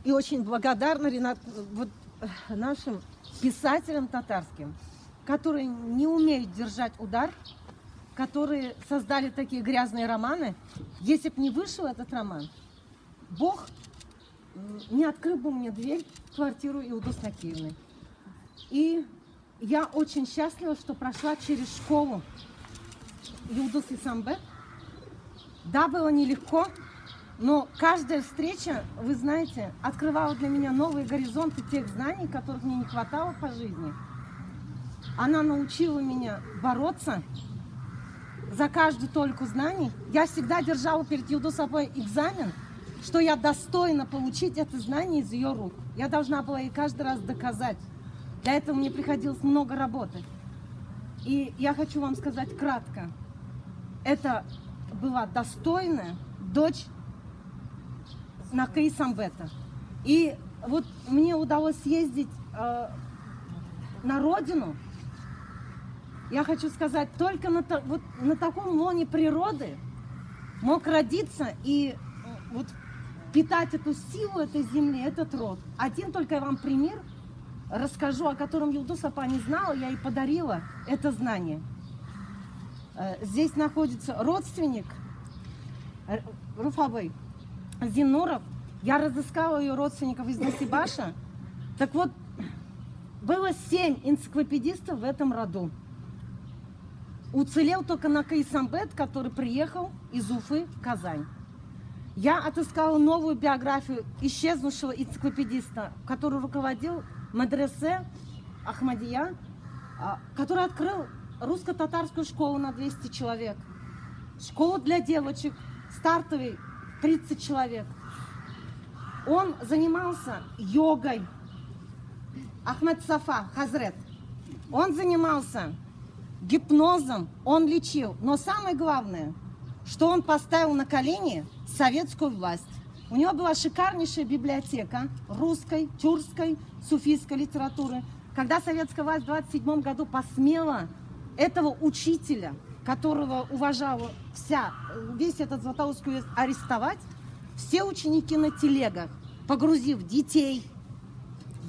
и очень благодарна нашим писателям татарским, которые не умеют держать удар, которые создали такие грязные романы. Если бы не вышел этот роман, Бог не открыл бы мне дверь в квартиру Илдус Накиевны. И я очень счастлива, что прошла через школу Илдус Исамбет. Да, было нелегко, но каждая встреча, вы знаете, открывала для меня новые горизонты тех знаний, которых мне не хватало по жизни. Она научила меня бороться за каждую толику знаний. Я всегда держала перед Илдус собой экзамен, что я достойна получить это знание из ее рук. Я должна была ей каждый раз доказать. Для этого мне приходилось много работать. И я хочу вам сказать кратко. Это была достойная дочь Накы Исамбета. И вот мне удалось съездить на родину. Я хочу сказать, только на таком лоне природы мог родиться и вот питать эту силу этой земли, этот род. Один только я вам пример расскажу, о котором Илдус апа не знала, я ей подарила это знание. Здесь находится родственник Руфабы Зинуров. Я разыскала ее родственников из Насибаша. Так вот, было 7 энциклопедистов в этом роду. Уцелел только Накы Исамбет, который приехал из Уфы в Казань. Я отыскала новую биографию исчезнувшего энциклопедиста, который руководил медресе Ахмадия, который открыл русско-татарскую школу на 200 человек. Школу для девочек, стартовый 30 человек. Он занимался йогой. Ахмед Сафа Хазрет. Он занимался гипнозом, он лечил. Но самое главное, что он поставил на колени советскую власть. У него была шикарнейшая библиотека русской, тюркской, суфийской литературы. Когда советская власть в 1927 году посмела этого учителя, которого уважала весь этот Златоустский уезд, арестовать, все ученики на телегах, погрузив детей,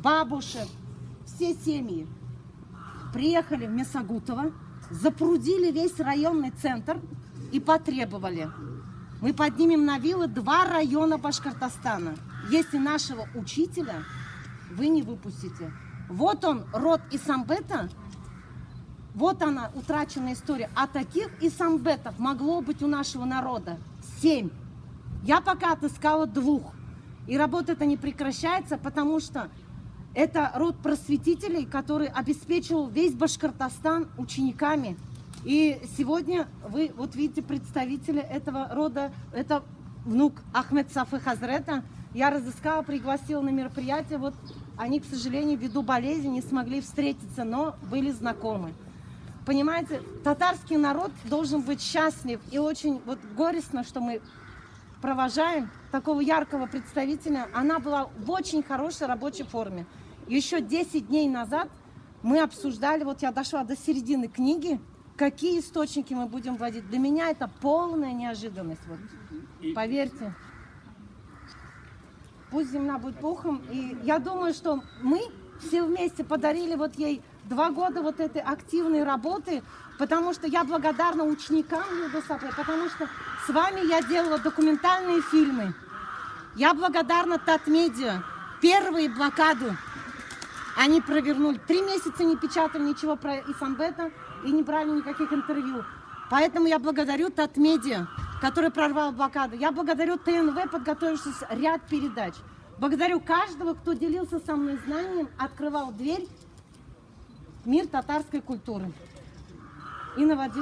бабушек, все семьи, приехали в Месагутово, запрудили весь районный центр и потребовали: мы поднимем на вилы 2 района Башкортостана, если нашего учителя вы не выпустите. Вот он, род Исамбета, вот она, утраченная история. А таких Исамбетов могло быть у нашего народа 7. Я пока отыскала 2. И работа эта не прекращается, потому что это род просветителей, который обеспечивал весь Башкортостан учениками. И сегодня вы вот видите представителя этого рода, это внук Ахмед Сафы Хазрета. Я разыскала, пригласила на мероприятие. Вот они, к сожалению, ввиду болезни не смогли встретиться, но были знакомы. Понимаете, татарский народ должен быть счастлив. И очень горестно, что мы провожаем такого яркого представителя. Она была в очень хорошей рабочей форме. Еще 10 дней назад мы обсуждали, вот я дошла до середины книги, какие источники мы будем вводить. Для меня это полная неожиданность. Вот. Поверьте. Пусть земля будет пухом. И я думаю, что мы все вместе подарили вот ей 2 года вот этой активной работы, потому что я благодарна ученикам Илдус апы, потому что с вами я делала документальные фильмы. Я благодарна Татмедиа. Первые блокаду они провернули. 3 месяца не печатали ничего про Исамбета и не брали никаких интервью. Поэтому я благодарю Татмедиа, который прорвал блокаду. Я благодарю ТНВ, подготовившись ряд передач. Благодарю каждого, кто делился со мной знанием, открывал дверь в мир татарской культуры и наводил